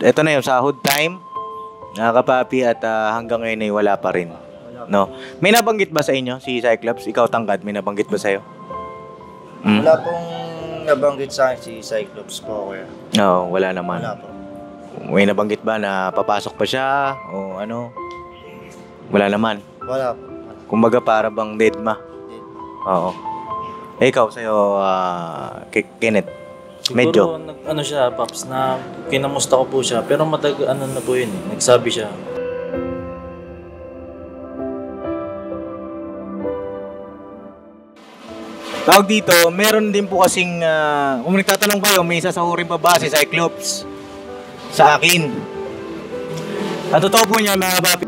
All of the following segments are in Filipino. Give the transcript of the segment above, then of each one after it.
Ito na yung sahod time, kapapi, at hanggang ngayon ay wala pa rin. No? May nabanggit ba sa inyo si Cyclops? Ikaw tangkad, may nabanggit ba sa'yo? Wala pong nabanggit sa akin si Cyclops po, kuya. No, wala naman. Wala po. May nabanggit ba na papasok pa siya? O ano? Wala naman. Wala po. Kumbaga para bang dead ma. Oo. Ikaw sa'yo, Kenneth. Medyo. Siguro, ano siya, Paps, na kinamusta ko po siya. Pero ano na po yun, nagsabi siya. Tawag dito, meron din po kasing, kung nagtatanong kayo, may sasahurin pa ba si Cyclops sa akin? Ang totoo po niya, mga papi.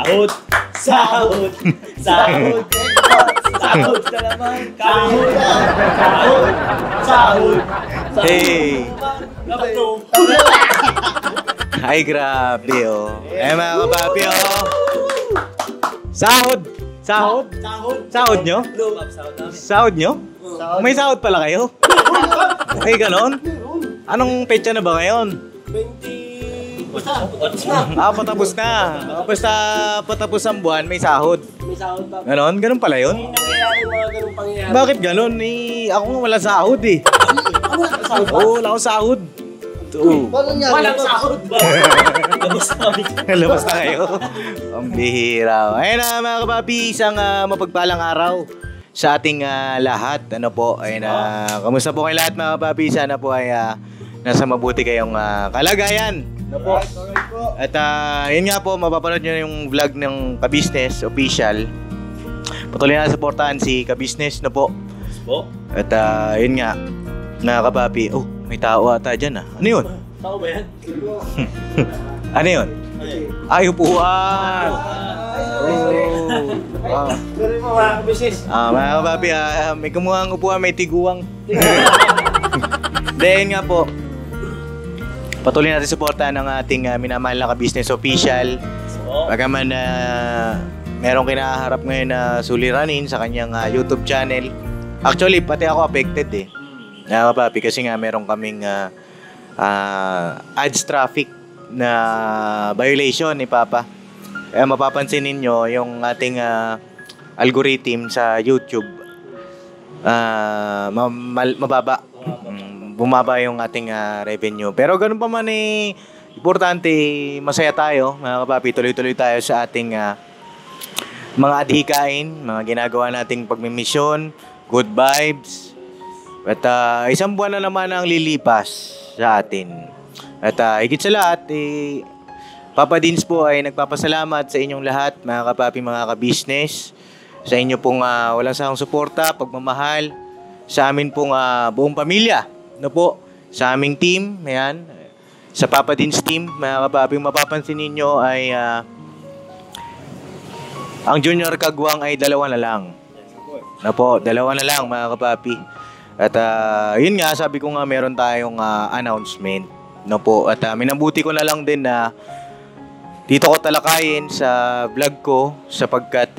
Sahod! Sahod! Sahod! Sahod na naman! Kahod! Kahod! Sahod! Hey! Laptop! Ay, grabe, oh. Eh, mga kapapi, oh. Sahod! Sahod? Sahod! Sahod nyo? Sahod namin. Sahod nyo? May sahod pala kayo? Ay, ganon? Anong petsa na ba ngayon? 20... Patapos na. Basta patapos ang buwan, may sahod. May sahod pa. Ganon? Ganon pala yun? May nangyayari mga ganung pangyayari. Bakit ganon? Ako nga wala sahod eh. Oo, wala akong sahod. Oo. Walang sahod ba? Labas namin. Labas na kayo. Ang bihira. Ayun na mga kapapi, isang mapagpalang araw sa ating lahat. Ano po, ayun kamusta po kayo lahat mga kapapi? Sana po ay nasa mabuti kayong kalagayan. Ano po? At yun nga po, mapapanood nyo yung vlog ng Ka-Business Official. Patuloy na supportahan si Ka-Business na po. At yun nga, mga kapapi. Oh, may tao ata dyan ah. Ano yun? Tao ba yan? Ano yun? Ay, upuan! Oh. Sorry mo mga ka-business. Mga kapapi, may kumuhang upuan, may tiguang. Then nga po, patuloy natin suportahan ng ating minamahal na Ka-Business Official. Bagaman merong kinaharap ngayon na suliranin sa kanyang YouTube channel. Actually, pati ako affected eh. Kapapi, kasi nga meron kaming ads traffic na violation ni Papa. Kaya mapapansin ninyo yung ating algorithm sa YouTube mababa. Bumaba yung ating revenue. Pero ganun pa man eh, importante, masaya tayo. Mga kapapi, tuloy-tuloy tayo sa ating mga adhikain, mga ginagawa nating pagmimisyon, good vibes. At isang buwan na naman ang lilipas sa atin. At higit sa lahat, Papa Dins po ay nagpapasalamat sa inyong lahat, mga kapapi, mga ka-business. Sa inyo pong walang sawang suporta, pagmamahal, sa amin pong buong pamilya. No po, sa aming team, ayan, sa Papa Dins team, mga kapapi, mapapansin ninyo ay ang junior kagwang ay 2 na lang. No po, 2 na lang mga kapapi. At yun nga, sabi ko nga meron tayong announcement. No po, at minabuti ko na lang din na dito ko talakayin sa vlog ko sapagkat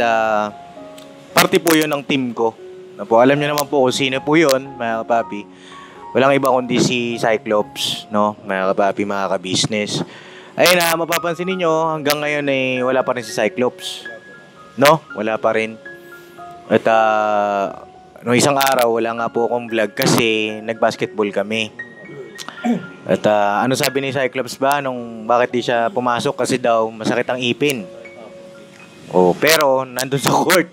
parte po yun ng team ko. No po, alam niyo naman po kung sino po yun, mga kapapi. Walang iba kundi si Cyclops, no? Mga kapapi, mga ka-business. Ayun mapapansin niyo hanggang ngayon ay wala pa rin si Cyclops. No? Wala pa rin. At no, isang araw wala nga po akong vlog kasi nag-basketball kami. At ano sabi ni Cyclops ba nung bakit di siya pumasok kasi daw masakit ang ipin. Oh, pero nandun sa court.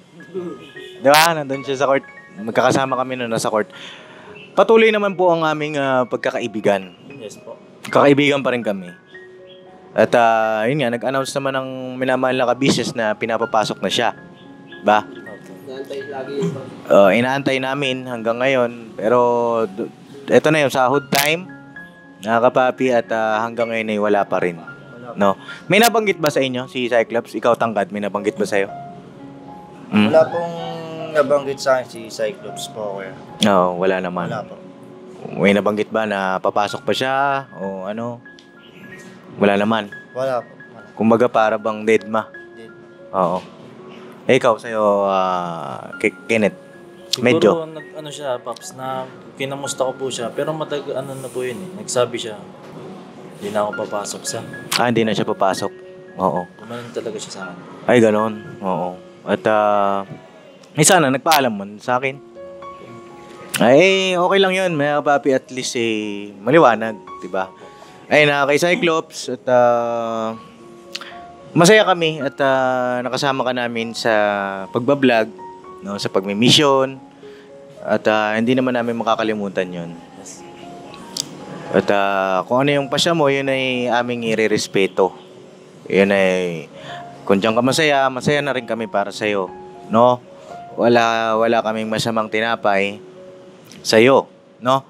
Di ba? Nandun siya sa court. Magkakasama kami nung nasa court. Patuloy naman po ang aming pagkakaibigan. Yes po. Kakaibigan pa rin kami. At yun nga, nag-announce naman ng minamahal na Ka-Business na pinapapasok na siya. Ba? Inaantay lagi ito. Inaantay namin hanggang ngayon. Pero ito na yung sahod time, mga kapapi, at hanggang ngayon ay wala pa rin. No? May nabanggit ba sa inyo si Cyclops? Ikaw tangkad, may nabanggit ba sa'yo? Wala pong nabanggit sa akin si Cyclops po, kuya. No, wala naman. Wala po. May nabanggit ba na papasok pa siya? O ano? Wala naman. Wala po. Kumbaga para bang deadma. Dead. Oo. Ikaw, sa'yo, Kenneth. Medyo. Siguro ano siya, Paps, na kinamusta ko po siya. Pero ano na po yun eh. Nagsabi siya, hindi na ako papasok sa. Hindi na siya papasok. Oo. Kumanan talaga siya sa akin. Ay, ganon. Oo. At, sana, nagpaalam mo sa akin. Ay, okay lang yun. May papi, at least, maliwanag. Diba? Ay, kay Cyclops. At, masaya kami. At, nakasama ka namin sa pagbablog. No, sa pagmi-mission. At, hindi naman namin makakalimutan yun. Yes. At, kung ano yung pasya mo, yun ay aming irerespeto. Yun ay, kung diyan ka masaya, masaya na rin kami para sa'yo. No? Wala kaming masamang tinapay sa'yo. No?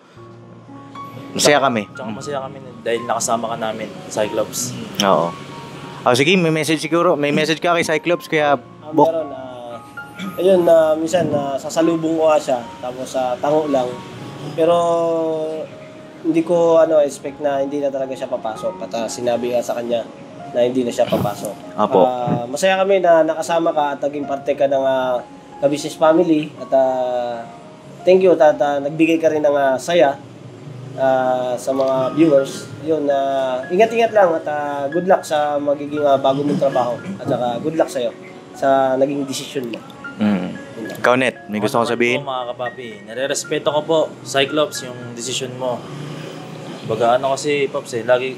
Masaya kami. Tsaka masaya kami dahil nakasama ka namin, Cyclops. Oo. Sige, may message siguro. May message ka kay Cyclops, kaya Bok. Meron ayun minsan sasalubong ko nga siya tapos tango lang. Pero hindi ko expect na hindi na talaga siya papasok at sinabi nga sa kanya na hindi na siya papasok. Apo. Masaya kami na nakasama ka at naging parte ka ng ka-business family at thank you at nagbigay ka rin ng saya sa mga viewers. Yun, ingat-ingat lang at good luck sa magiging bago mong trabaho at saka good luck sa'yo sa naging desisyon mo. Ikaw, Net, may gusto kong sabihin? Po, mga kapapi, nare-respeto ko po, Cyclops, yung decision mo. Kumbaga kasi, Pops lagi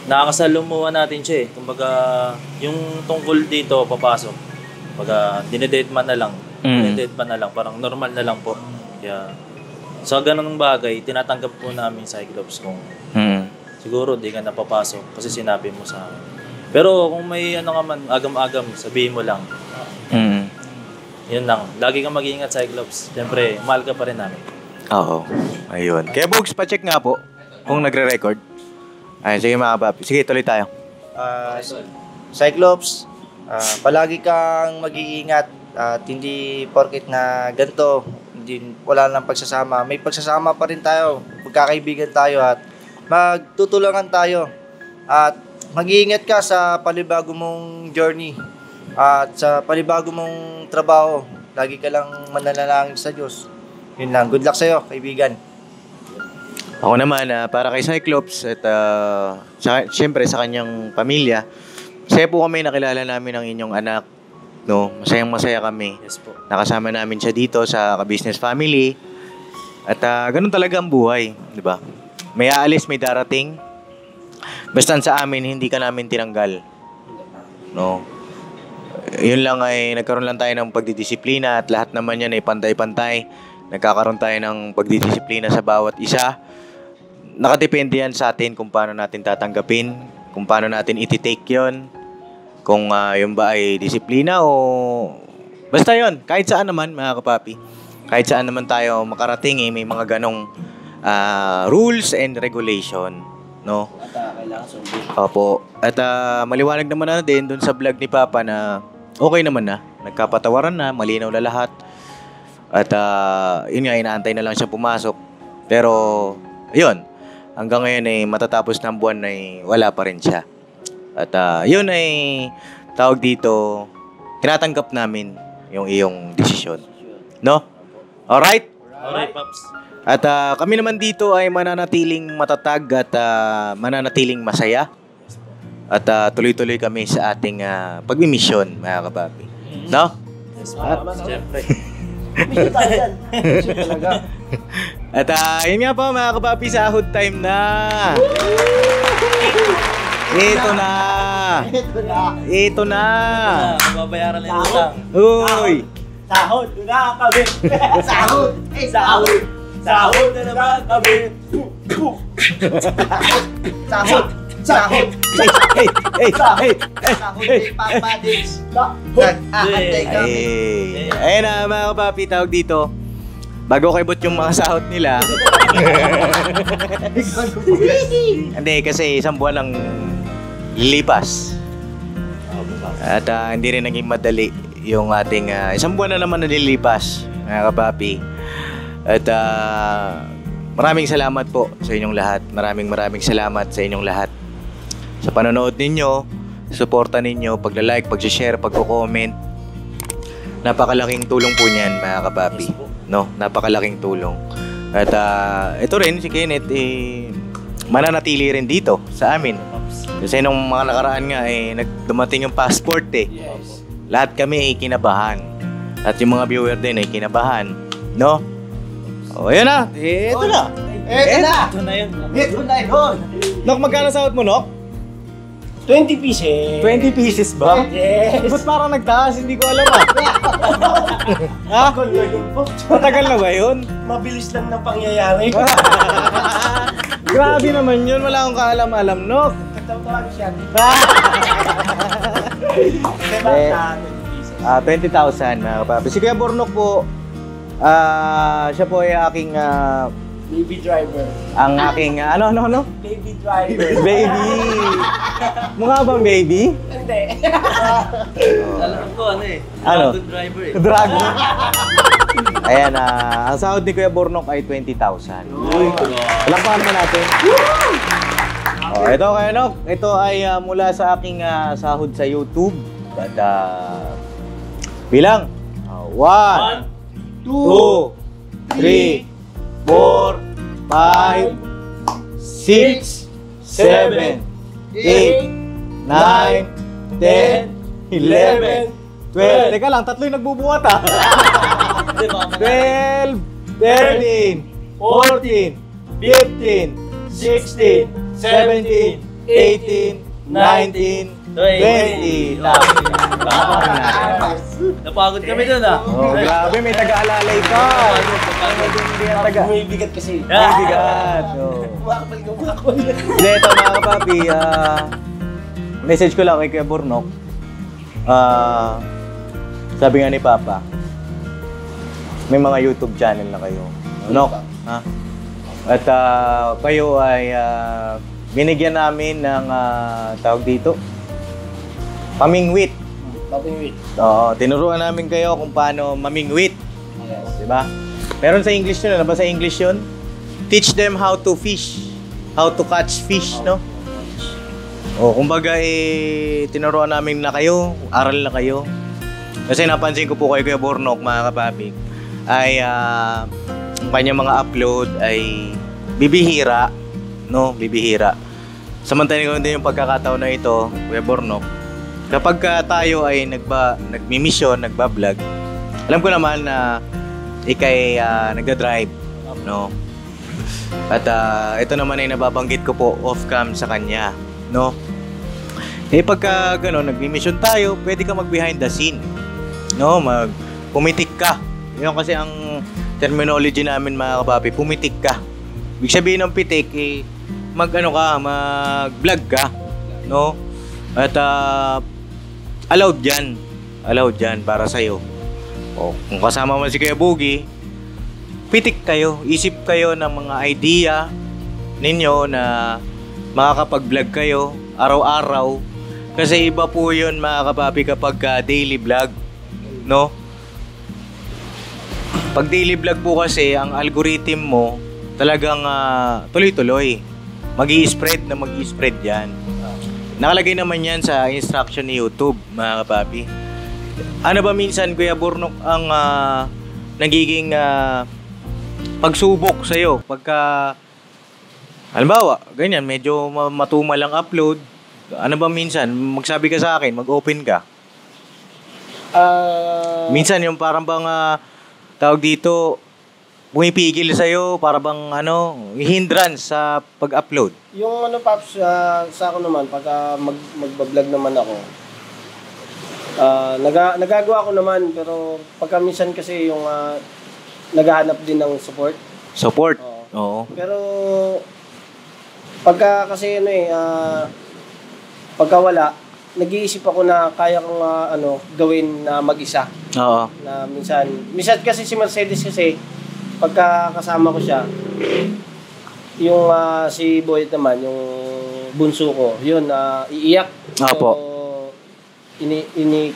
nakakasalumuha natin siya Kumbaga, yung tungkol dito, papasok. Kumbaga, dinededman na lang. Dinededman na lang, parang normal na lang po. Kaya, sa ganung bagay, tinatanggap po namin Cyclops kung siguro di ka napapasok kasi sinabi mo sa akin. Pero kung may agam-agam, sabihin mo lang. Yun lang. Lagi kang mag-iingat, Cyclops. Siyempre, mahal ka pa rin namin. Oo. Ayun. Kaya Bugs, pa-check nga po kung nagre-record. Ayun, sige mga papi. Sige, tuloy tayo. Cyclops, palagi kang mag-iingat at hindi porket na ganito, wala lang pagsasama. May pagsasama pa rin tayo. Magkakaibigan tayo at magtutulungan tayo. At mag-iingat ka sa panibago mong journey at sa panibago mong trabaho. Lagi ka lang mananalangin sa Diyos. Yun lang. Good luck sa'yo, kaibigan. Ako naman, para kay Cyclops at siyempre sa kanyang pamilya, masaya po kami nakilala namin ang inyong anak. No? Masayang masaya kami. Yes po. Nakasama namin siya dito sa ka-business family. At ganun talaga ang buhay. Di ba? May aalis, may darating. Basta sa amin, hindi ka namin tinanggal. No? Yun lang ay nagkaroon lang tayo ng pagdidisiplina at lahat naman yan ay pantay-pantay. Nagkakaroon tayo ng pagdidisiplina sa bawat isa. Nakadepende yan sa atin kung paano natin tatanggapin, kung paano natin iti-take yun, kung yun ba ay disiplina o... Basta yun, kahit saan naman mga kapapi. Kahit saan naman tayo makarating may mga ganong rules and regulation. No? At kailangan sundin. Opo. At maliwanag naman na din dun sa vlog ni Papa na okay naman na. Nagkapatawaran na, malinaw na lahat. At yun nga, inaantay na lang siya pumasok. Pero, yun. Hanggang ngayon ay matatapos ng buwan ay wala pa rin siya. At yun ay tawag dito, tinatanggap namin yung iyong desisyon. No? Alright? Alright, Pops. At kami naman dito ay mananatiling matatag at mananatiling masaya. At tuloy-tuloy kami sa ating pagmimisyon, mga kapapi. No? Yes, Pops. Siyempre. Mission tayo dyan. Mission talaga. At yun nga po, mga kapapi, sahod time na. Ito na. Ito na. Mababayaran lang yung utang. Uy. Sahod na kami. Sahod. Sahod. Sahod na naman kami. Sahod. Sahod. Hey. Sahod ni Papa Dix. Nag-aantay kami. Ayun na, mga kapapi, tawag dito. Bago kaibot yung mga sahod nila. Hindi, kasi isang buwan lang lilipas. At hindi rin naging madali yung ating isang buwan na naman na nililipas, mga kapapi. At maraming salamat po sa inyong lahat. Maraming salamat sa inyong lahat. Sa panonood ninyo, suporta ninyo, pagla-like, pag-share, pag-comment. Napakalaking tulong po niyan, mga kapapi. No, napakalaking tulong. At ito rin, si Kenneth, mananatili rin dito sa amin. Kasi nung mga nakaraan nga, dumating yung passport Lahat kami ay kinabahan. At yung mga viewer din ay kinabahan. No? O, yun na. Ito na. Ito na yun. Ito na yun. Nok, magkano sahod mo, Nok? 20 pieces. 20 pieces ba? Yes. Ba't parang nagtaas? Hindi ko alam ha? Matagal na ba yun? Mabilis lang na pangyayari. Grabe naman yun. Wala akong kaalam-alam, Nok. Tawag siya. 20,000 mga kapapi. Si Kuya Bornok po, siya po ay aking, Baby driver. ang aking, ano? Baby driver. Baby! Mukha bang baby? Hindi. Alam ko ano Ano? Dragon driver Dragon. Ayan, ang sahod ni Kuya Bornok ay 20,000. Palakpakan naman natin. Ito Kuya Nok, ito ay mula sa aking sahod sa YouTube. At bilang 1, 2, 3, 4, 5, 6, 7, 8, 9, 10, 11, 12. Teka lang, tatlo yung nagbubuhat 12, 13, 14, 15, 16, 17, 18, 19, 20. Napagod kami dun Oh, grabe, may taga-alalay ka. Hindi ang taga. Bumibigat kasi. May bigat. Oh. Bumakbal. Hindi, ito mga kapapi, message ko lang kay Kuya Bornok. Sabi nga ni Papa, may mga YouTube channel na kayo. Nok, ha? At kayo ay binigyan namin ng tawag dito, pamingwit. Pamingwit. Oo, tinuruan namin kayo kung paano mamingwit. Yes. Di ba? Meron sa English yun, ano ba sa English yun? Teach them how to fish. How to catch fish, no? O, kumbaga tinuruan namin na kayo, aral na kayo. Kasi napansin ko po kay Kuya Bornok, mga kapapi, ay ang kanyang mga upload ay bibihira, no? Bibihira. Samantalang din yung pagkakataon na ito, Kuya Bornok, kapag tayo ay nagmi-mission, nagba-vlog, alam ko naman na ikay nagda-drive, no? At ito naman ay nababanggit ko po off-cam sa kanya, no? Pagka gano'n, nagmi-mission tayo, pwede ka mag-behind the scene, no? Pumitik ka. Yun kasi ang terminology namin, mga kapapi, pumitik ka. Ibig sabihin ng pitik, mag-vlog ka, no? At allowed yan para sa'yo. O, kung kasama mo si Kuya Boogie, pitik kayo, isip kayo ng mga idea ninyo na makakapag-vlog kayo araw-araw. Kasi iba po yun, mga kapapi, kapag daily vlog, no? Pag daily vlog po kasi, ang algorithm mo talagang tuloy-tuloy. Mag-i-spread yan. Nakalagay naman yan sa instruction ni YouTube, mga kapapi. Ano ba minsan, Kuya Bornok, ang nagiging pagsubok sa'yo? Pagka, halimbawa, ganyan, medyo matumal ang upload. Ano ba minsan, magsabi ka sa akin, mag-open ka? Minsan yung parang bang, tawag dito, pumipigil sa'yo, para bang hindrance sa pag-upload. Yung Paps, sa ako naman, pagka magbablog naman ako, nagagawa ko naman, pero pagka minsan kasi yung naghahanap din ng support. Support? Oo. Oo. Pero pagka kasi pagka wala, nag-iisip ako na kaya kong gawin na mag-isa. Oo. Na minsan kasi si Mercedes kasi, pagka kasama ko siya, yung si Boyd naman, yung bunso ko, yun, iiyak. Opo. So,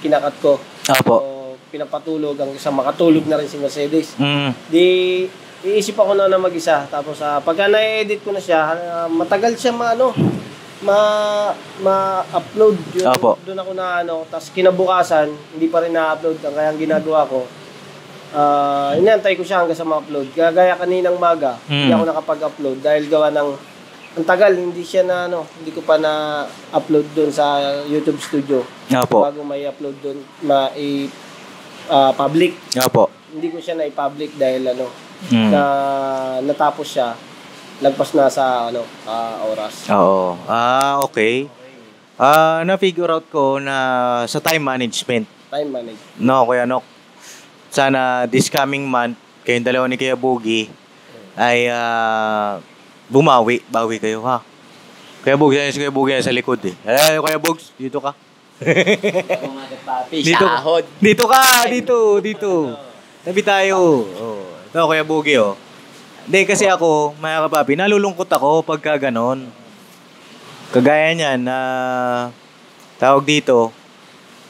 kinakat ko. Opo. So, pinapatulog, ang isang makatulog na rin si Mercedes. Di, iisip ako na mag-isa. Tapos, pagka na-edit ko na siya, matagal siya ma-upload yun. Opo. Doon ako na tapos kinabukasan, hindi pa rin na-upload. Kaya ang ginagawa ko, inaantay ko siya hanggang sa ma-upload. Gaya kaninang maga, hindi ako nakapag-upload dahil gawa ng ang tagal, hindi siya hindi ko pa na-upload doon sa YouTube Studio. Opo. Bago may upload doon, public. Opo. Hindi ko siya na-public dahil na natapos siya, lagpas na sa oras. Oo. Okay. Na-figure out ko na sa time management. Time management. No, Kuya Nok. Sana this coming month, kayong dalawa ni Kuya Boogie ay bawi kayo, ha? Kuya Bugs, yan si Kuya Boogie sa likod eh. Kuya Bugs, dito ka. Dito ka, dito. Tabi tayo. Oh. Ito, Kuya Boogie, oh. Hindi, kasi ako, mga kapapi, nalulungkot ako pagka ganon. Kagaya niyan, tawag dito,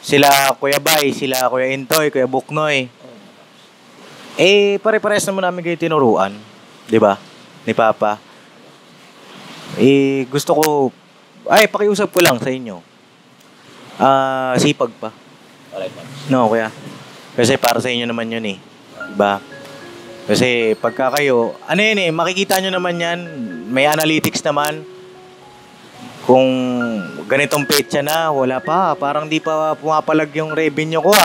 sila Kuya Bay, sila Kuya Intoy, Kuya Buknoy. Pare-pares naman namin kayo tinuruan. Di ba? Ni Papa. Gusto ko, pakiusap ko lang sa inyo. Sipag pa. No, Kuya. Kasi para sa inyo naman yun eh. Diba? Kasi pagka kayo, makikita nyo naman yan, may analytics naman. Kung ganitong petsa na, wala pa, parang di pa pumapalag yung revenue ko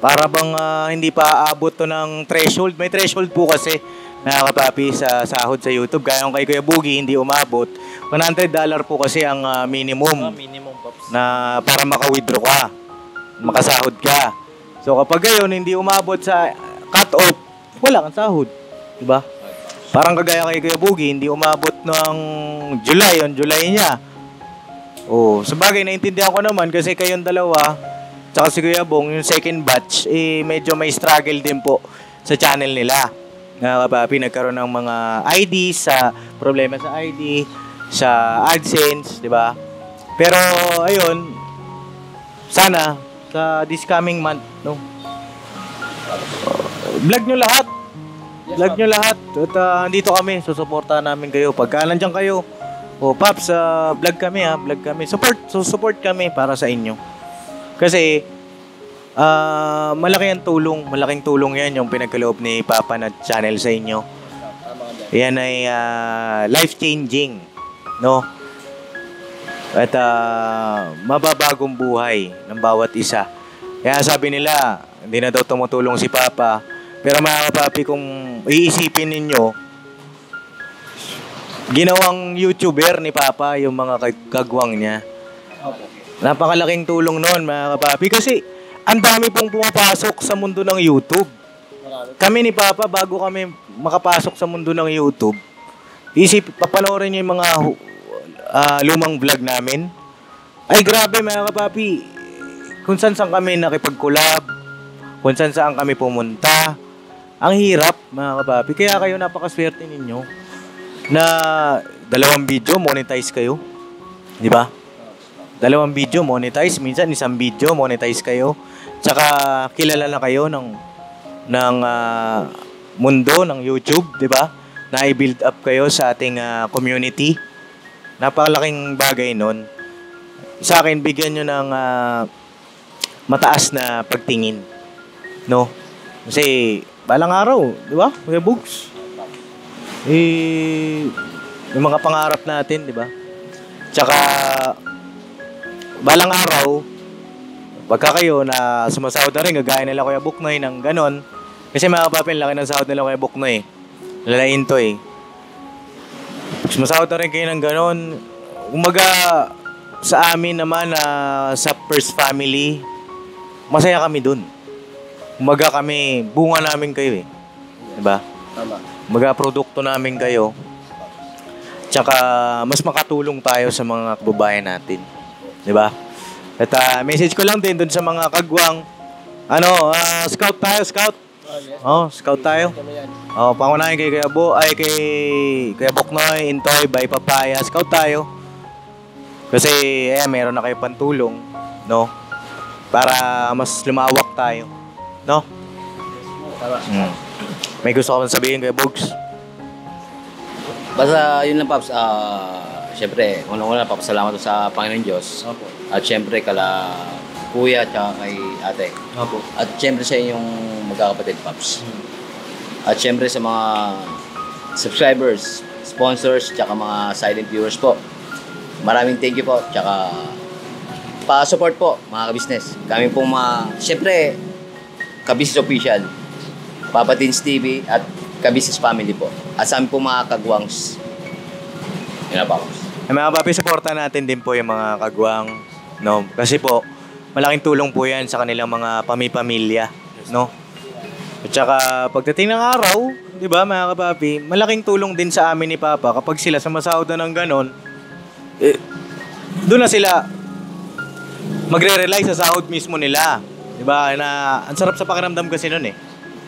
Para bang hindi pa aabot to ng threshold. May threshold po kasi, nakakapapi sa sahod sa YouTube. Gaya kay Kuya Boogie, hindi umabot. $100 po kasi ang minimum. Minimum, Pops. Na para maka-withdraw ka, makasahod ka. So kapag gayon hindi umabot sa cut-off, wala kang sahod, 'di ba? Parang kagaya kay Kuya Boogie, hindi umabot ng July, yung July niya. Sabagay naintindihan ko naman kasi kayong dalawa, tsaka si Kuya Bong, yung second batch, medyo may struggle din po sa channel nila. Kapapi, nagkaroon ng mga ID problema sa ID, sa AdSense, 'di ba? Pero ayun, sana sa this coming month, vlog nyo lahat. Vlog nyo lahat. At andito kami, susuportahan namin kayo. Pagka nandiyan kayo, Paps, vlog kami vlog kami. Support kami para sa inyo. Kasi, malaking tulong yan yung pinagkaloob ni Papa na channel sa inyo. Yan ay life-changing, no? At mababagong buhay ng bawat isa. Kaya sabi nila, hindi na daw tumutulong si Papa. Pero mga kapapi, kung iisipin ninyo, ginawang YouTuber ni Papa yung mga kagwang niya. Napakalaking tulong noon, mga kapapi. Kasi ang dami pong pumapasok sa mundo ng YouTube. Kami ni Papa, bago kami makapasok sa mundo ng YouTube, papanoorin niyo yung mga lumang vlog namin. Ay grabe mga kapapi, kung saan kami nakipag-collab, kung saan kami pumunta. Ang hirap mga kapapi, kaya kayo napakaswerte ninyo na 2 video monetize kayo, di ba? 2 video monetize, minsan 1 video monetize kayo, tsaka kilala na kayo ng mundo ng YouTube, di ba? Na i-build up kayo sa ating community. Napakalaking bagay nun. Sa akin, bigyan nyo ng mataas na pagtingin. No? Kasi, balang araw, di ba? Kuya Bugs. Yung mga pangarap natin, di ba? Tsaka, balang araw, pagka kayo na sumasahod na rin, gagaya nila Kuya Buknoy ng ganon. Kasi mga kapapin, laki ng sahod nila Kuya Buknoy. Lalain to eh. Sumasahod na rin kayo ng ganon. Umaga, sa amin naman sa first family, masaya kami dun. Umaga kami, bunga namin kayo eh. Diba? Tama. Umaga produkto namin kayo. Tsaka mas makatulong tayo sa mga kababayan natin. Diba? At message ko lang din dun sa mga kagwang, scout tayo, scout. Scout tayo. Pangunahin kay Kuya Buknoy, Intoy, Bay Papaya, scout tayo. Kasi meron na kayo pantulong, no? Para mas lumawak tayo, no? May gusto ko sabihin Kuya Bugs. Basta yun lang Paps, Siyempre, unang-una, papasalamat ko sa Panginoon Diyos. Opo. At siyempre, kala kuya at kay ate. Opo. At siyempre sa inyong magkakapatid, Paps. At siyempre sa mga subscribers, sponsors, tsaka mga silent viewers po. Maraming thank you po. Tsaka pa-support po, mga ka-business. Kami po siyempre, ka-business official, Papa Teens TV at ka-business family po. At sa amin po mga kagwangs. Yun na, Paps. Mga papi, supportan natin din po yung mga kagwang, no? Kasi po, malaking tulong po yan sa kanilang mga pamilya, no? At saka, pagdating ng araw, di ba, mga kapapi, malaking tulong din sa amin ni Papa kapag sila sumasahod na ng ganon, doon na sila magre-rely sa sahod mismo nila. Di ba? Na, ang sarap sa pakiramdam kasi nun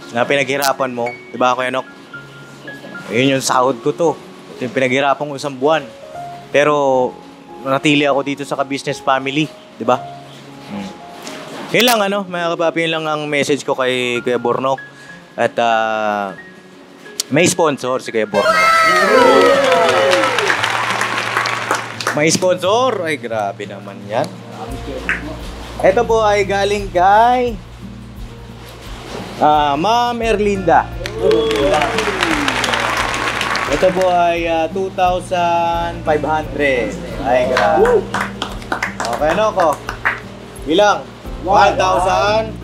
na pinaghirapan mo, di ba, Kuya Nok? Yun yung sahod ko to. Ito yung pinaghirapan ko isang buwan. Pero natili ako dito sa ka-business family, 'di ba? Yun lang mga kapapi, yun lang ang message ko kay Kuya Bornok. At may sponsor si Kuya Bornok. May sponsor? Ay, grabe naman 'yan. Ito po ay galing kay Ma'am Erlinda. Ito po ay 2,500. Ay, grabe. Okay, ko. Bilang. 1,000.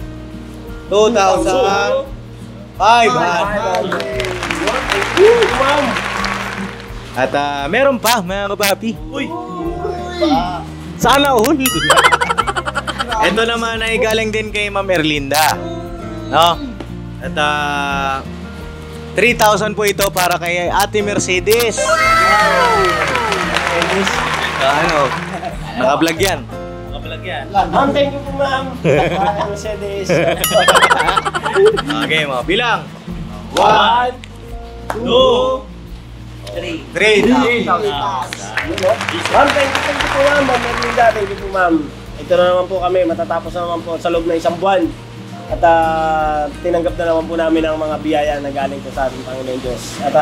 2,500. At meron pa, mga kapapi. Sana all. Ito naman ay galing din kay Ma'am Erlinda. No? At 3,000 po ito para kay Ate Mercedes. Mercedes? Naka-vlog yan. Ma'am, thank you po, ma'am. Mercedes. Okay, mga bilang. 1, 2, 3,000. Ma'am, thank you po, ma'am. Ma'am Erlinda, thank you po, ma'am. Ito na naman po kami, matatapos na naman po sa loob ng isang buwan. At tinanggap na naman po namin ang mga biyaya na galing po sa ating Panginoon Diyos. At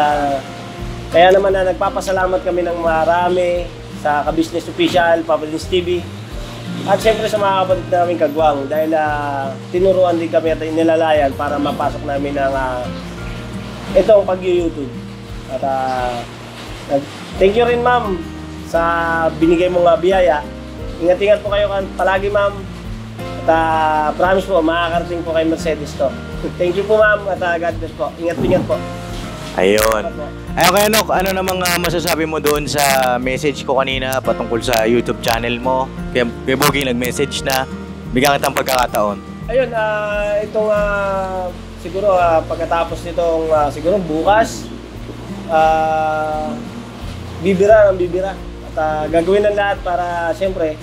kaya naman na nagpapasalamat kami ng marami sa ka-business official, Papa Teens TV. At syempre sa mga kapatid namin kagwang dahil tinuruan din kami at inilalayan para mapasok namin ang itong pag-YouTube. At thank you rin, ma'am, sa binigay mong biyaya. Ingat-ingat po kayo palagi, ma'am. At promise po, makakarating po kay Mercedes to. Thank you po, ma'am, at God bless po. Ingat-ingat po. Ayun. Ayun, Kuya Nok, ano namang masasabi mo doon sa message ko kanina patungkol sa YouTube channel mo? Kay Bogie nag-message na bigyan kitang pagkakataon. Ayun, itong siguro pagkatapos nitong siguro bukas, bibira ng bibira. At gagawin ng lahat para siyempre,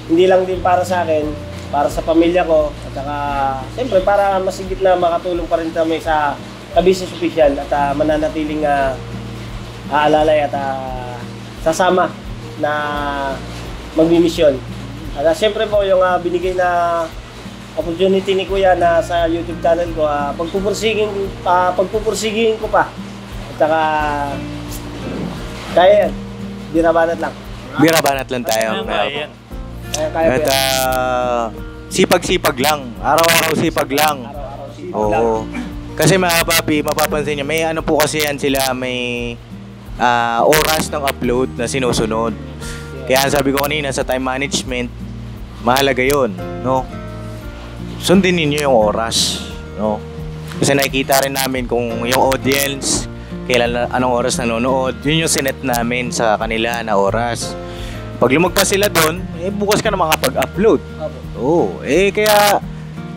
hindi lang din para sa akin, para sa pamilya ko, at saka siyempre para masigit na makatulong pa rin kami sa ka-business official at mananatiling aalalay at sasama na magmimisyon. At siyempre po yung binigay na opportunity ni Kuya na sa YouTube channel ko, pagpupursigin ko pa. At saka kaya yan, birabanat lang. Birabanat lang tayo. Kaya At sipag-sipag lang. Araw-araw sipag lang. araw-araw sipag lang. Oo. Kasi mga papi, mapapansin niyo, may ano po kasi yan sila, may oras ng upload na sinusunod. Kaya sabi ko kanina sa time management, mahalaga yun, no? Sundin ninyo yung oras, no? Kasi nakikita rin namin kung yung audience, kailan, anong oras nanonood, yun yung sinet namin sa kanila na oras. Pag lumagpas sila doon, bukas ka na makapag-upload. Oo, kaya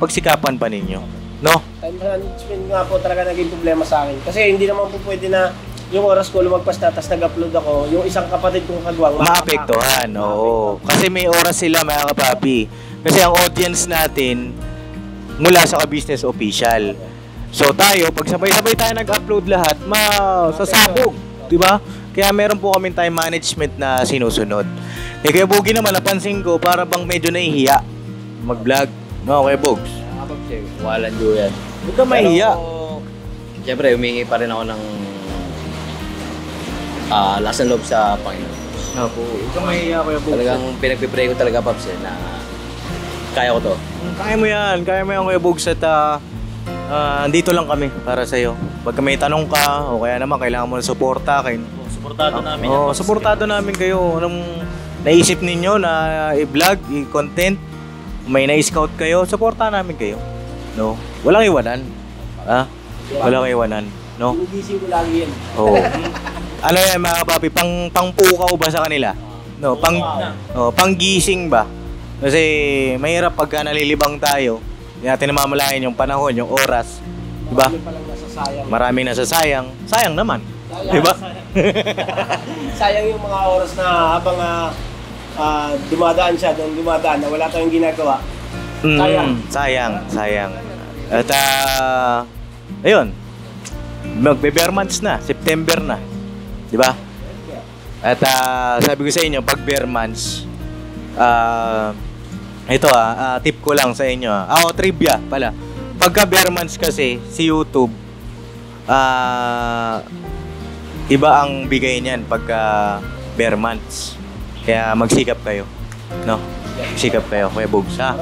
pagsikapan pa ninyo, no? Time management nga po talaga naging problema sa akin. Kasi hindi naman po pwede na yung oras ko lumagpas na tapos nag-upload ako, yung isang kapatid kong kagwang Maapektuhan, oo. Kasi may oras sila, mga kapapi. Kasi ang audience natin mula sa ka-business official. So tayo, pag sabay-sabay tayo nag-upload lahat, masasabog, di ba? Kaya meron po kaming time management na sinusunod. Kaya Bogie naman, napansin ko, para bang medyo nahihiya mag-vlog. No, Kuya Bogs? Walang duyan. Huwag ka mahihiya. Siyempre, humingi pa rin ako ng lakas ng loob sa Panginoon. Opo. Ikaw mahihiya, Kuya Bugs. Talagang pinagpipray ko talaga, Pops, na kaya ko to. Kaya mo yan, Kuya Bugs, at andito lang kami para sa'yo. Pagka may tanong ka, o kaya naman kailangan mo ng suporta, Suportado namin. Oo, suportado namin kayo. Anong naisip ninyo na i-vlog, i-content, may na-scout kayo, suporta namin kayo. No? Walang iwanan. Ha? Walang iwanan. No? Gising ko lagi yan. Oo. Ano yan mga kapapi, pangpukaw ba sa kanila? No, panggising ba? Kasi mahirap pagka nalilibang tayo, hindi natin namamalayan yung panahon, yung oras. Diba? Marami palang nasasayang. Maraming nasasayang. Sayang naman. Diba? Sayang yung mga oras na habang dumadaan siya, doon dumadaan na wala tayong ginagawa. Sayang. At ayun, magbe-bare months na, September na. Di ba? At sabi ko sa inyo, pag bare months, ito tip ko lang sa inyo. Trivia pala. Pagka bare months kasi, si YouTube, iba ang bigay niyan pagka bare months. Kaya magsikap kayo. No? Magsikap kayo, Kuya Bugs, ha?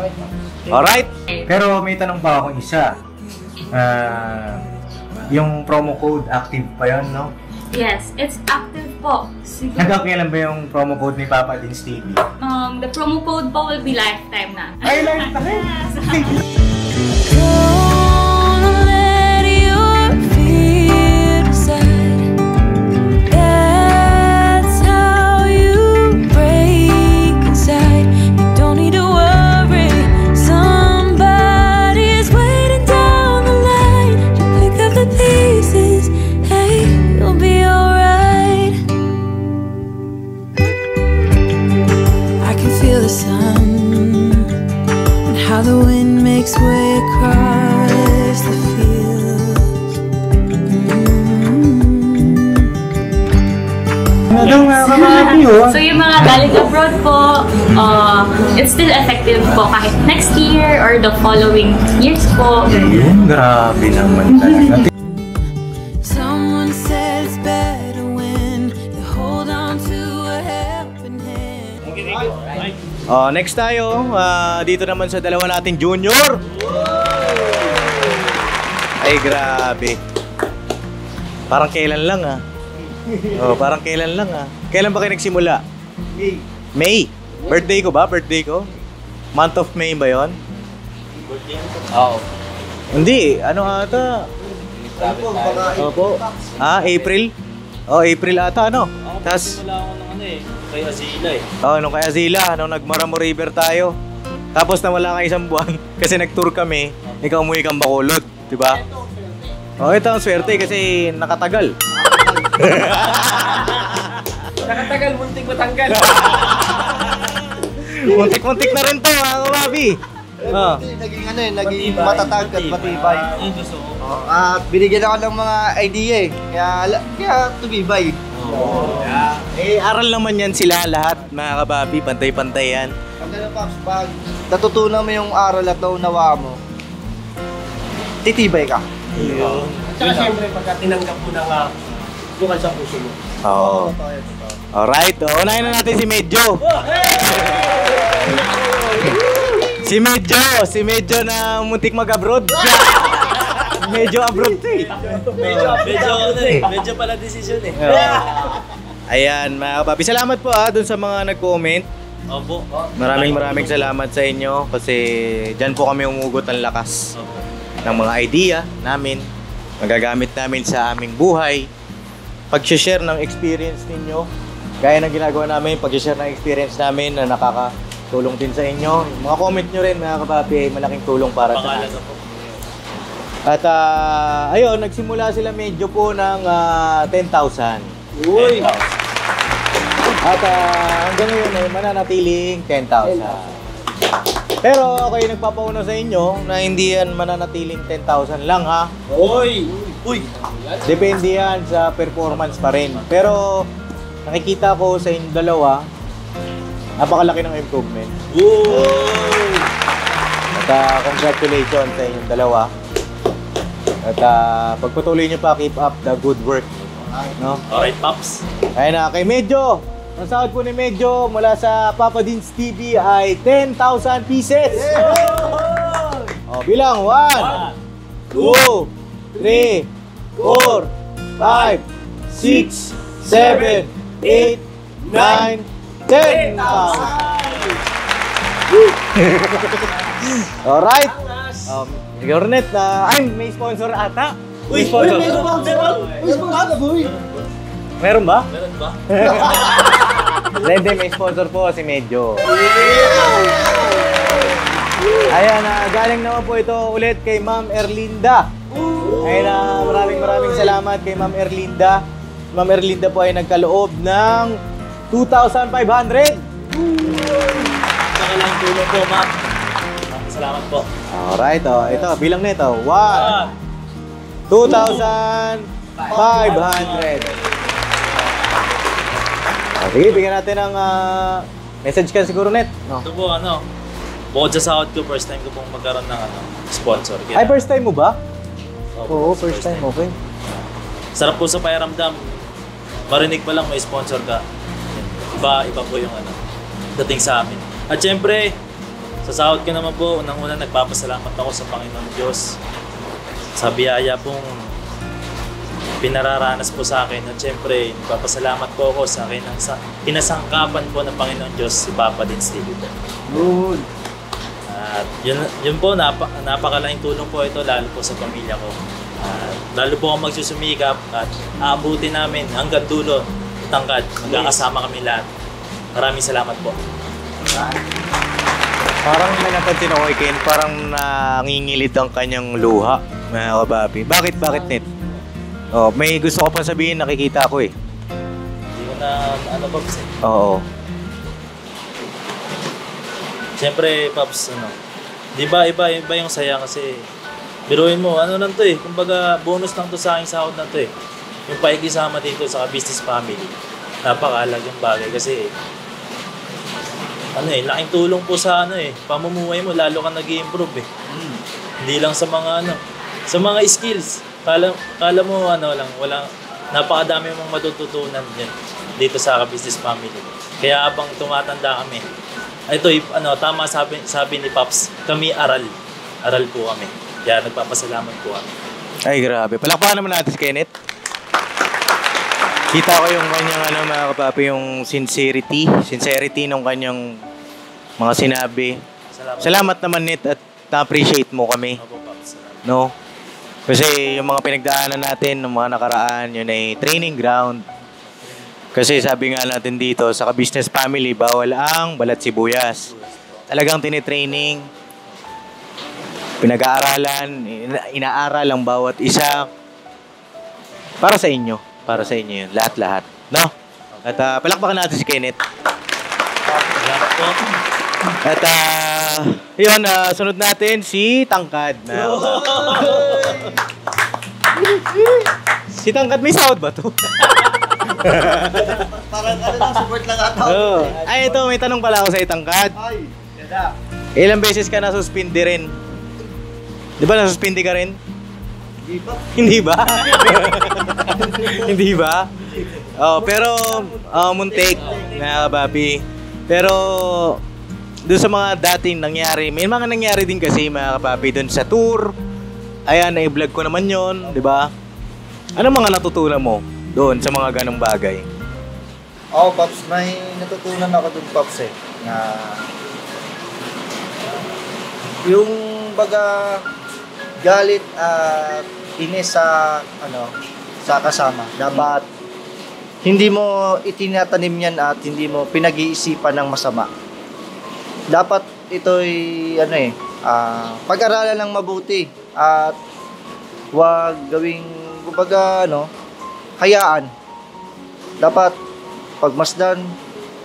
Alright? Pero may tanong pa akong isa. Yung promo code active pa yun, no? Yes, it's active po. Siguro, Hanggang kailan ba yung promo code ni Papa Dins TV? the promo code po will be lifetime na. Ay, lifetime! Gonna let your fear decide. That's how you break inside. You don't need to worry. Somebody is waiting down the line to pick up the pieces. Hey, you'll be alright. I can feel the sun and how the wind makes way across the fields. So yung mga galing abroad po, it's still effective po kahit next year or the following years po. Ayun, grabe naman talaga. Someone said it's better when you hold on to a helping hand. Next tayo, dito naman sa dalawa nating junior. Ay, grabe. Parang kailan lang, parang kailan lang, Kailan ba kayo nagsimula? May. Birthday ko ba? Birthday ko? Month of May ba yon? Oo. Hindi, ano ata? Opo. April? April ata, ano? Tas, Wala ako ng kay Azila nung kay Azila, nung nag-Maramo River tayo. Tapos nawala ka isang buwan kasi nag-tour kami. Ikaw umuwi kang Bacolod, di ba? Ito ang swerte kasi nakatagal. Nakatagal, muntik matanggal. Muntik-muntik na rin to, mga kababi. Naging matatag at matibay. At binigyan ako ng mga idea kaya tumibay. Aral naman yan sila lahat, mga kababi. Pantay-pantay yan. Pag natutunan mo yung aral at naunawa mo, titibay ka. Tsaka siyempre, pagka tinanggap mo ng bukal sa puso mo. Oo. Alright, unahin na natin si Medyo. Si Medyo na muntik mag-abroad. Medyo abroad to Medyo pala decision Ayan, mga kapapi. Salamat po dun sa mga nag-comment. Opo. Maraming salamat sa inyo kasi dyan po kami umugot ng lakas ng mga idea namin. Magagamit namin sa aming buhay. Pag-share ng experience ninyo. Gaya ng ginagawa namin, pag-share ng experience namin na nakakatulong din sa inyo. Mga comment nyo rin, mga kapapi, ay malaking tulong para sa akin. At ayun, nagsimula sila medyo po ng 10,000. Uy! At hanggang ngayon ay mananatiling 10,000. Pero okay, nagpapauna sa inyo na hindi yan mananatiling 10,000 lang, ha? Uy! Uy! Depende yan sa performance pa rin. Pero nakikita ko sa inyong dalawa, napakalaki ng improvement. Uy! At congratulations sa inyong dalawa. At pagpatuloy nyo pa, keep up the good work. No? Alright, Pops. Ayun na, kay Medyo. ang sahod po ni Medyo mula sa Papa Dean's TV ay 10,000 pieces. O, bilang 1, 2, 3, 4, 5, 6, 7, 8, 9, 10,000. Alright. Gornet na, may sponsor ata. Uy, sponsor. Meron ba? Meron ba? Hindi, may sponsor po si Medyo. Ayan, galing naman po ito ulit kay Ma'am Erlinda. Ayan, maraming salamat kay Ma'am Erlinda. Ma'am Erlinda po ay nagkaloob ng 2,500. Nakalang tulong po, ma'am. Salamat po. Alright, ito, bilang nito. 1, 2,500. Sige, bigyan natin ng message ka siguro, Net. No? Ito po, bukod sa sahod ko, first time ko pong magkaroon ng sponsor. Ay, first time mo ba? Opo, Oo, first time. Okay. Sarap po sa pakiramdam. Marinig pa lang may sponsor ka. Iba po yung dating sa amin. At syempre, sa sahod ko naman po, unang-una nagpapasalamat ako sa Panginoon Diyos. Sa biyaya pong pinararanas po sa akin. At syempre, nagpapasalamat po ako sa akin sa pinasangkapan po ng Panginoon Diyos, si Papa Dean's TV po. Good. At yun po, napakalaking tulong po ito, lalo po sa pamilya ko. Lalo po akong magsusumikap at aabutin namin hanggang dulo, tangkad, magkakasama kami lahat. Maraming salamat po. Parang may napansin ako kay Ken, parang nangingilit ang kanyang luha, mga kababi. Bakit, Net? Oh, may gusto ko pa sabihin, nakikita ko eh. Hindi ko na, Pops eh. Oo. Siyempre, Pops, di ba iba yung saya kasi biruin mo, lang to eh. Kumbaga, bonus lang to sa aking sahod na to eh. Yung paikisama dito sa business family. Napakalagang bagay kasi laking tulong po sa pamumuhay mo, lalo ka nag-i-improve eh. Hindi lang sa mga sa mga skills. Kala mo walang napakadami mong matututunan dito sa business family. Kaya habang tumatanda kami, ito tama sabi ni Pops, kami aral po kami. Kaya nagpapasalamat po kami. Ay, grabe. Palakpakan naman natin si Kenneth. Kita ko yung kanyang mga kapapi, yung sincerity ng kanyang mga sinabi. Salamat naman, Net, at na-appreciate mo kami. Opo, Pops. Salamat. No? Kasi yung mga pinagdaanan natin ng mga nakaraan, yun ay training ground. Kasi sabi nga natin dito, sa business family, bawal ang balat sibuyas. Talagang tinitraining, pinag-aaralan, inaaral ang bawat isa para sa inyo. Para sa inyo yun. Lahat-lahat. No? At palakpakan natin si Kenneth. Salamat po. At yun, sunod natin si Tangkad. Si Tangkad, may sahod ba to? Parang lang, support lang ata. Oh. Ay, ito, may tanong pala ako sa Tangkad. Ay, ganda. Ilang beses ka nasuspindi rin? Di ba nasuspindi ka rin? Hindi ba? Hindi ba? Oh, pero muntik na kababi. Pero doon sa mga dating nangyari, may mga nangyari din kasi mga kababi doon sa tour. Ayan, na-vlog ko naman yon, di ba? Ano mga natutunan mo doon sa mga ganong bagay? Pops, may natutunan ako doon, Pops na yung baga galit at inis sa kasama. Dapat hindi mo itinatanim yan at hindi mo pinag-iisipan ng masama. Dapat ito'y pag-aralan ng mabuti at huwag gawing hayaan. Dapat pagmasdan,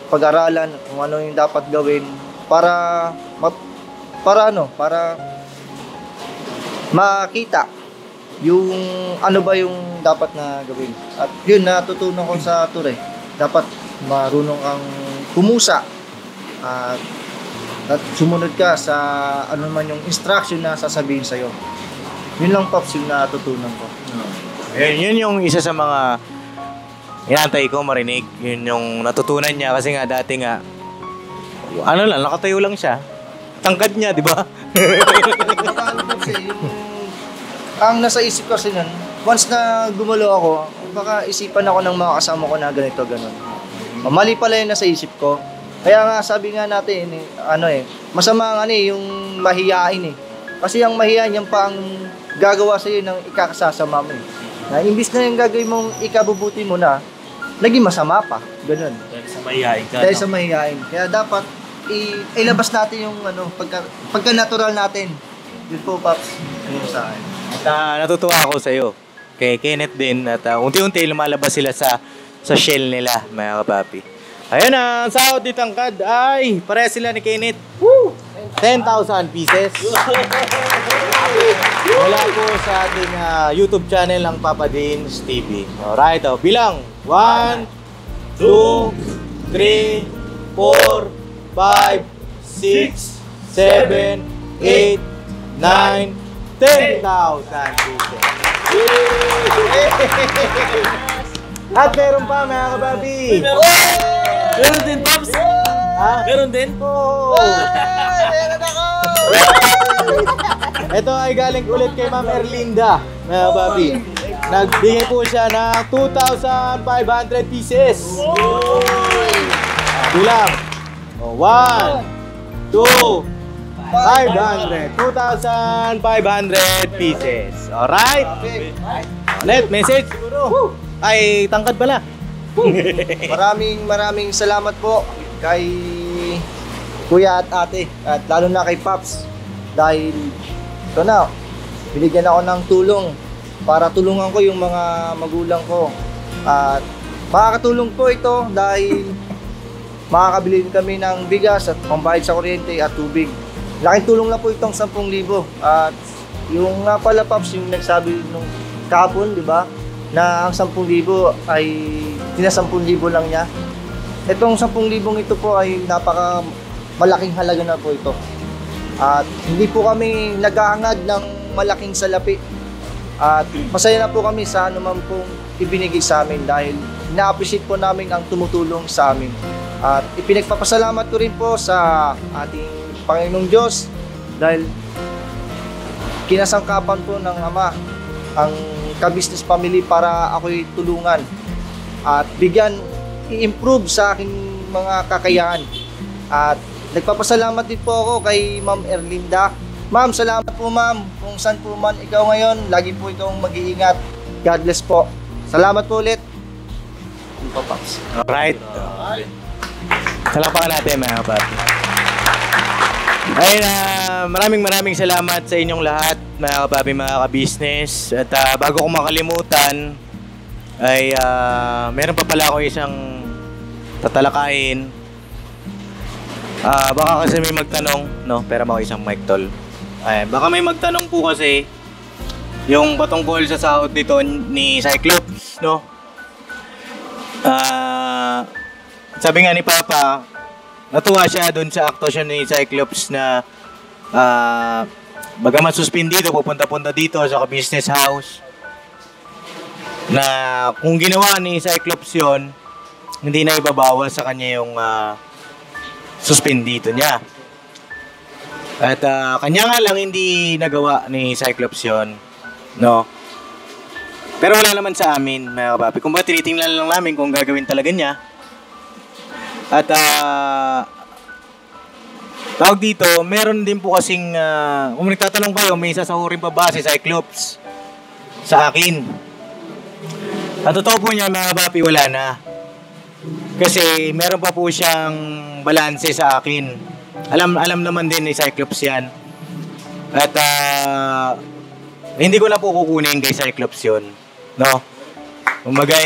pag-aralan kung ano yung dapat gawin para makita yung ano ba yung dapat na gawin. At yun, natutunan ko sa tour dapat marunong kang humusa at sumunod ka sa ano man yung instruction na sasabihin sa'yo. Yun lang, Pops, yung natutunan ko. Yun yung isa sa mga Inantay ko marinig. Yun yung natutunan niya kasi nga dati nga, ano lang, nakatayo lang siya. Tangkad niya, di ba? Ang nasa isip kasi nun, once na gumalo ako, baka isipan ako ng mga kasama ko na ganito, ganun. Mali pala yung nasa isip ko. Kaya nga sabi nga natin, masama ang yung mahiyain eh. Kasi ang mahiyain yan pa ang gagawa sa'yo ng ikakasasama mo eh. Na imbis na yung gagawin mong ikabubuti mo na, naging masama pa. Ganun. Dahil sa mahihain ka. Dahil sa mahihain. Kaya dapat ilabas natin yung pagka natural natin. Yun po, Paps. Ano sa akin? At natutuwa ako sa'yo. Kay Kenneth din. At unti-unti lumalabas sila sa shell nila, mga kapapi. Ayun na, ang sahod ni Tangkad ay pareha sila ni Kenneth. Woo! 10,000 pieces. Wala po sa ating YouTube channel ng Papa Dean's TV. Alright, bilang 1, 2, 3, 4, 5, 6, 7, 8, 9, 10,000 pieces. At meron pa, mga kababi. Meron din, Pops! Meron din? Oh! Meron ako! Ito ay galing ulit kay Ma'am Erlinda, mga kababi. Nagbigay po siya ng 2,500 pieces. Bilang. 1, 2, 500. 2,500 pieces. Alright? Net, message siguro. Ay, Tangkad pala. Maraming salamat po kay Kuya at Ate at lalo na kay Paps dahil ito na, binigyan ako ng tulong para tulungan ko yung mga magulang ko at makakatulong po ito dahil makakabili kami ng bigas at pambayad sa kuryente at tubig. Laking tulong na po itong 10,000 at yung nga pala Paps yung nagsabi nung kahapon, di ba? Na ang 10,000 ay tina 10,000 lang niya. Itong 10,000 ito po ay napaka malaking halaga na po ito. At hindi po kami nag-aangad ng malaking salapi. At masaya na po kami sa anuman pong ibinigay sa amin dahil na-appreciate po namin ang tumutulong sa amin. At ipinagpapasalamat ko rin po sa ating Panginoong Diyos dahil kinasangkapan po ng Ama ang ka-business family para ako'y tulungan at bigyan, i-improve sa aking mga kakayahan. At nagpapasalamat din po ako kay Ma'am Erlinda. Ma'am, salamat po ma'am. Kung saan po man ikaw ngayon, lagi po ikaw mag-iingat. God bless po. Salamat po ulit. Alright. Salapakan natin, mga kapapi. Ayun, maraming salamat sa inyong lahat, mga kapapi, mga ka-business. At bago ko makalimutan, ay meron pa pala ako isang tatalakayin. Baka kasi may magtanong, no? Pero ako isang mic tol. Ayan, baka may magtanong po kasi yung patungkol sa sahod dito ni Cyclops, no? Sabi nga ni Papa, natuwa siya doon sa actuation ni Cyclops na bagamat suspindido, pupunta-punta dito sa business house. Na kung ginawa ni Cyclops yon, hindi na ibabawas sa kanya yung suspindido niya. At kanya nga lang hindi nagawa ni Cyclops yon, no? Pero wala naman sa amin, mga kapapi. Kung ba tinitingnan lang namin kung gagawin talaga niya. At tawag dito, meron din po kasing kung nagtatanong kayo, may sasahurin pa ba si Cyclops sa akin? At totoo po niya, mga kapapi, wala na. Kasi meron pa po siyang balanse sa akin. Alam naman din ni Cyclops yan. At hindi ko na po kukunin kay Cyclops yun, no? Kumagay,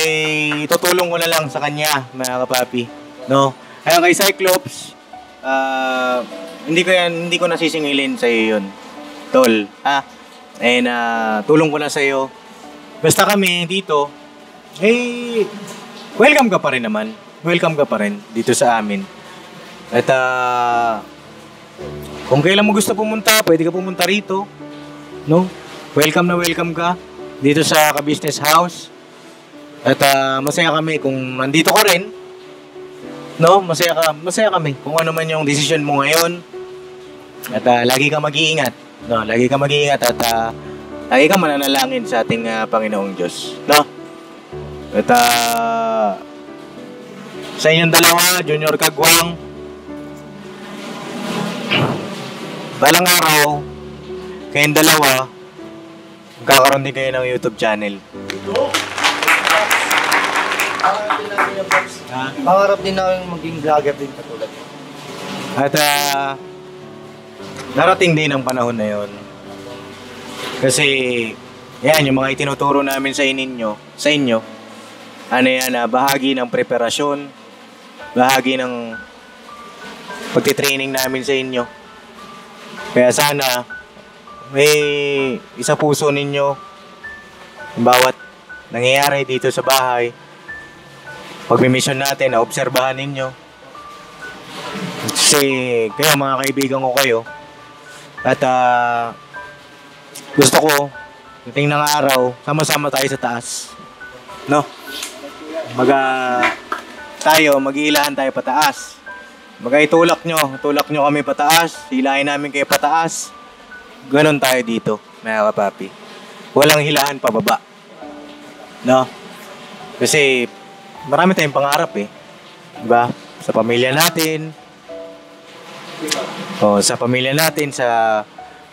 tutulong ko na lang sa kanya, mga kapapi, no? Ayun, kay Cyclops, hindi ko nasisingilin sa iyo yun, tol. And tulong ko na sa iyo. Basta kami dito, welcome ka pa rin naman. Welcome ka pa rin dito sa amin. At kung kailan mo gusto pumunta, pwede ka pumunta rito, no? Welcome na welcome ka dito sa ka-business house. At masaya kami kung nandito ka rin. No, masaya kami kung ano man yung decision mo ngayon. At lagi kang mag-iingat. No, lagi kang mag-iingat at lagi kang mananalangin sa ating Panginoong Diyos. No? At sa inyong dalawa, Junior Kagwang, balang araw, kayong dalawa, magkakaroon din kayo ng YouTube channel. Pangarap din namin maging vlogger din katulad mo. At darating din ang panahon na yon. Kasi yan, yung mga itinuturo namin sa inyo, ano yan, bahagi ng preparasyon, bahagi ng pagtitraining namin sa inyo. Kaya sana may isa puso ninyo bawat nangyayari dito sa bahay. Pag-mission natin, obserbahan ninyo. Kasi kayo, mga kaibigan ko kayo. At gusto ko, dating ng araw, sama-sama tayo sa taas. No? Mag-iilahan tayo pataas. Itulak nyo kami pataas, hilahin namin kayo pataas. Ganon tayo dito, mga kapapi. Walang hilahan pababa. No? Kasi marami tayong pangarap eh. Diba? Sa pamilya natin. Sa pamilya natin, sa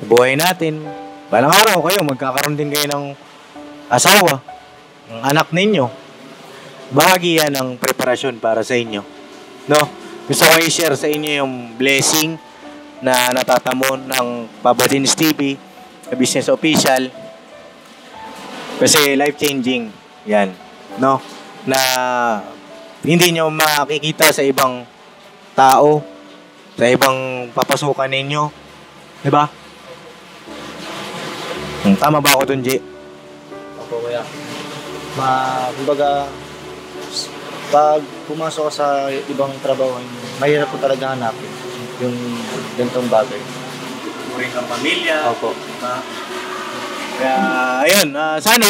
buhay natin. Balang araw kayo, magkakaroon din kayo ng asawa, ng anak ninyo. Bahagi yan ng preparasyon para sa inyo. No? Gusto ko i-share sa inyo yung blessing na natatamo ng Papa Dins TV, Business Official. Kasi life-changing yan. No? Na hindi nyo makikita sa ibang tao, sa ibang papasukan ninyo. Diba? Tama ba ako dun, G? Opo, kuya. Kumbaga, pag pumasok ka sa ibang trabaho, mahirap ko talaga hanapin yung ganitong bagay. Puring kang pamilya. Opo. Kaya, ayun, sana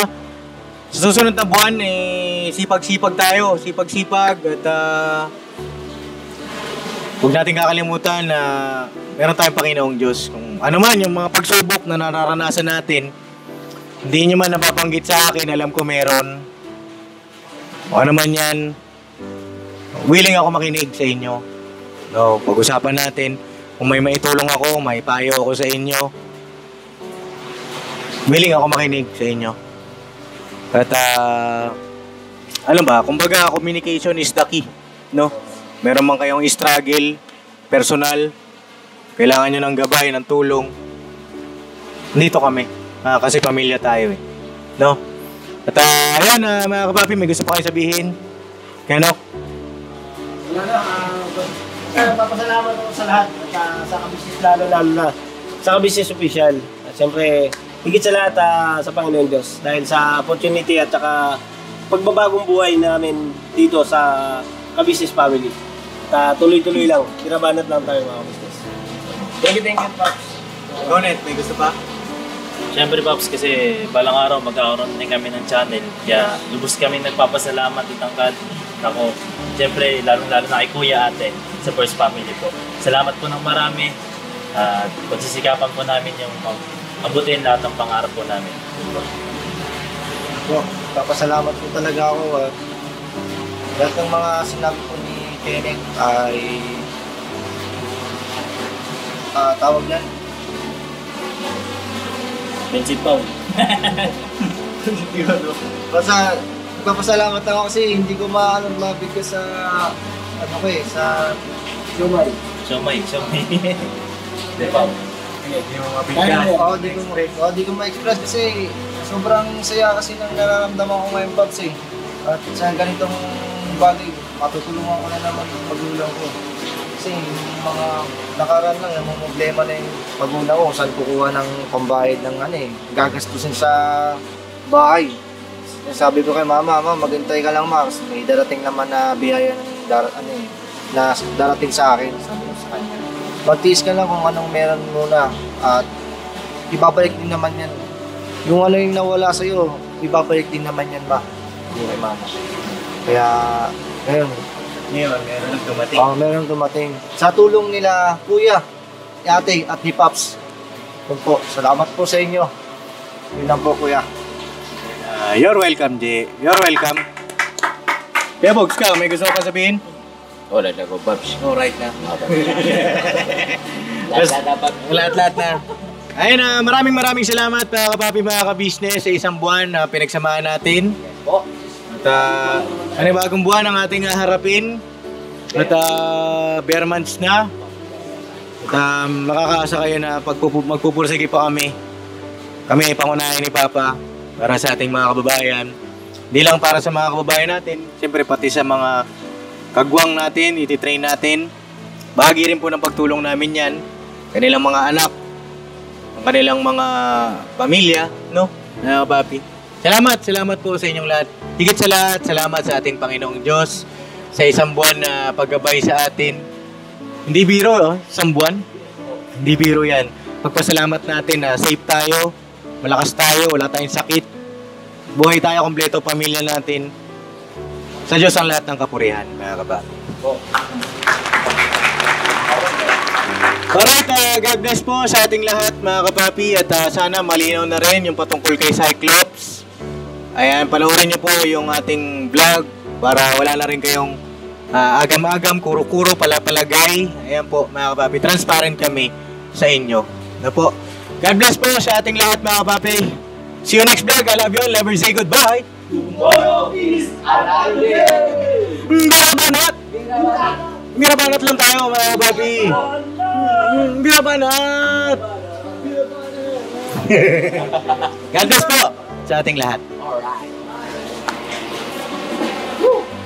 sa susunod na buwan, sipag-sipag tayo. Sipag-sipag at huwag natin kakalimutan na meron tayong Panginoong Diyos. Kung ano man yung mga pagsubok na nararanasan natin, hindi nyo man napapanggit sa akin, alam ko meron. O ano man yan, willing ako makinig sa inyo. No, pag-usapan natin. Kung may maitulong ako, may payo ako sa inyo. Willing ako makinig sa inyo. At alam ba, kumbaga communication is the key. No? Meron man kayong struggle, personal, kailangan nyo ng gabay, ng tulong. Dito kami. Kasi pamilya tayo eh. No? At ayun, mga kapapi, may gusto pa kayo sabihin. Kaya no? Wala na, papasalamat ako sa lahat at sa kabisnes lalo na sa kabisnes official. At siyempre, higit sa lahat sa Panginoon Diyos dahil sa opportunity at saka pagbabagong buhay namin dito sa kabisnes family. Tuloy-tuloy lang, kirabanat lang tayo mga kabisnes. Thank you, Pops. Gonet, may gusto pa? Siyempre, Pops, kasi balang araw magkakaroon din kami ng channel. Kaya lubos kami nagpapasalamat itangkad. Ako, siyempre, lalong-lalo na kay Kuya Ate sa First Family po. Salamat po ng marami. At pagsisikapan po namin yung abutin lahat ng pangarap po namin. Papasalamat po talaga ako at lahat ng mga sinabi po ni Kenneth ay tawag yan. Vincent Paul. Basta nagpapasalamat ako kasi hindi ko mabigkas sa sa Lumay. Siomay. Hindi mo mabigyan. Di ko ma-express kasi sobrang saya kasi nang nararamdaman ko ngayon, Pops eh. At sa ganitong bagay, matutulungan ko na naman yung magulang ko. Kasi yung mga nakaraan lang, yung mga problema na yung magulang ko, saan kukuha ng pambayad ng gagastusin sa bahay. Sabi ko kay Mama, maghintay ka lang, Max. May darating naman na biyaya ng na darating sa akin. Sabi ko sa kanya. Magtiis ka lang kung anong meron muna at ibabalik din naman yan. Yung yung nawala sa'yo, ibabalik din naman yan, Ma. Kaya, ngayon, meron dumating. meron dumating. Sa tulong nila, Kuya, ni Ate, at ni Paps. Yun po, salamat po sa inyo. Yun lang po, Kuya. You're welcome, J. You're welcome. Kaya Bogs ka, may gusto ka sabihin? Wala na ko, Pops. Alright na. Lahat-lahat na. Ayun na, maraming salamat mga kapapi, mga ka-business sa isang buwan na pinagsamahan natin. At panibagong buwan ang ating harapin. At bare months na. At makakaasa kayo na magpupursige pa kami. Kami pangunahin ni Papa para sa ating mga kababayan. Hindi lang para sa mga kababayan natin, siyempre pati sa mga kagwang natin, ititrain natin. Bahagi rin po ng pagtulong namin yan. Kanilang mga anak, ang kanilang mga pamilya, no? Papi. Salamat po sa inyong lahat. Higit sa lahat, salamat sa ating Panginoong Diyos sa isang buwan na paggabay sa atin. Hindi biro, isang buwan. Hindi biro yan. Pagpasalamat natin na safe tayo, malakas tayo, wala tayong sakit. Buhay tayo kompleto, pamilya natin. Sa Diyos ang lahat ng kapurihan, mga kapapi. Alright, God bless po sa ating lahat, mga kapapi. At sana malinaw na rin yung patungkol kay Cyclops. Ayan, panoorin niyo po yung ating vlog para wala na rin kayong agam-agam, kuro-kuro, palapalagay. Ayan po, mga kapapi. Transparent kami sa inyo. Na po. God bless po sa ating lahat, mga kapapi. See you next vlog. I love you all. Never say goodbye. Tomorrow is another day! Birabanat! Birabanat lang tayo, mga kapapi. Birabanat! God bless po sa ating lahat. Alright.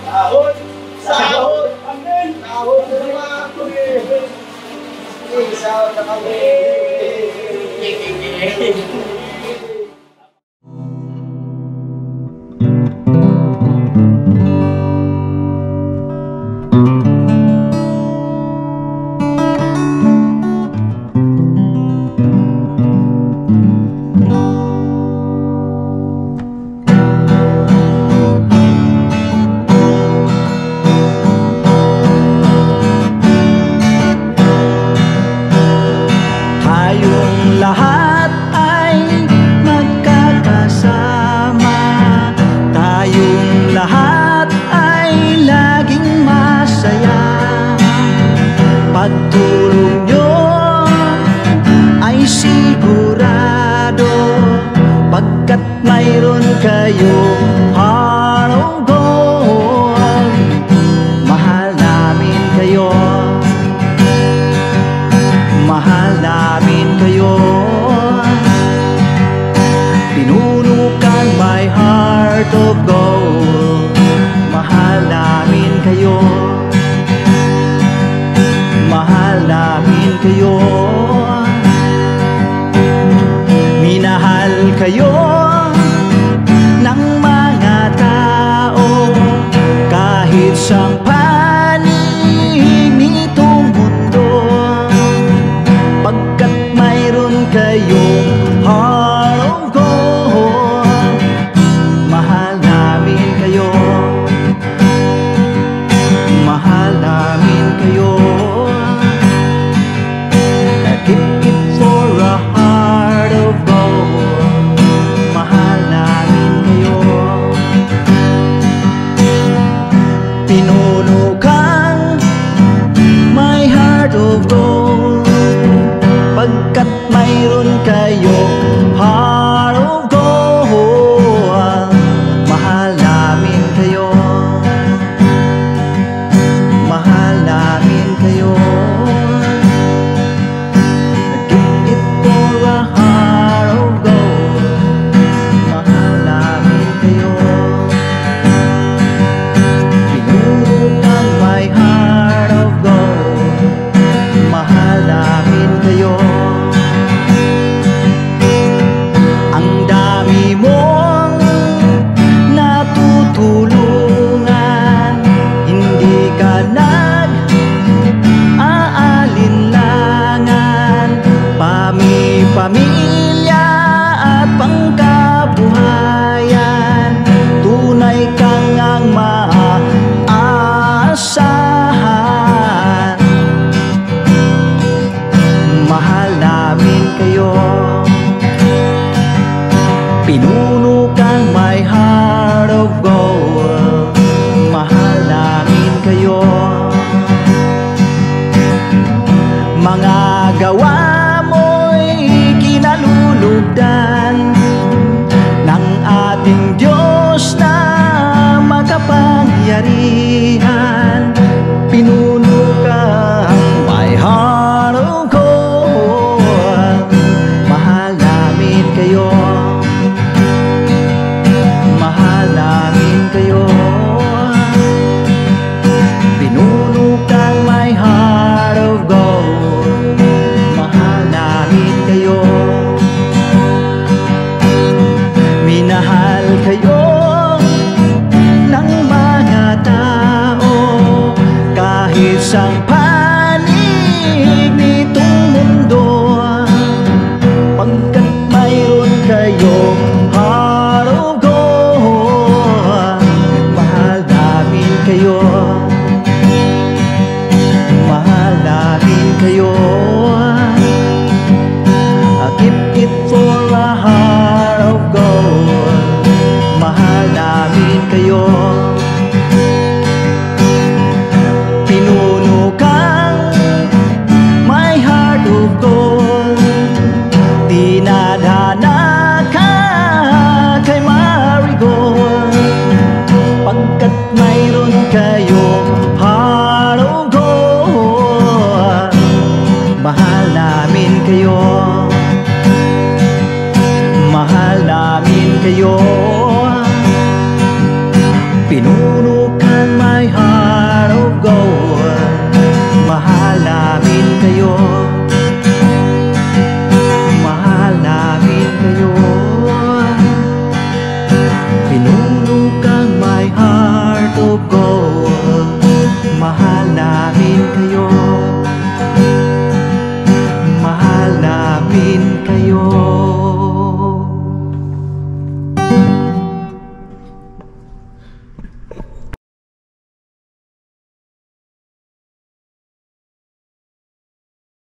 Sahod! Sahod! Amen! Sahod na naman kami! Sahod na kami! Pagtulong nyo ay sigurado, pagkat mayroon kayo heart of gold. Mahal namin kayo, mahal namin kayo. Pinuno kang my heart of gold. Mahal namin kayo, mahal namin kayo. Minahal kayo ng mga tao kahit sa panig nitong mundo, pagkat mayroon kayong heart of gold. Mahal namin kayo, mahal namin kayo. Give it for a heart of gold. Mahal namin kayo. Pinuno kang my heart of gold, pagkat mayroon kayo heart of gold. Mahal namin kayo, mahal namin kayo. Pamilya at pangkabuhayan, tunay ka tanggapin kayo.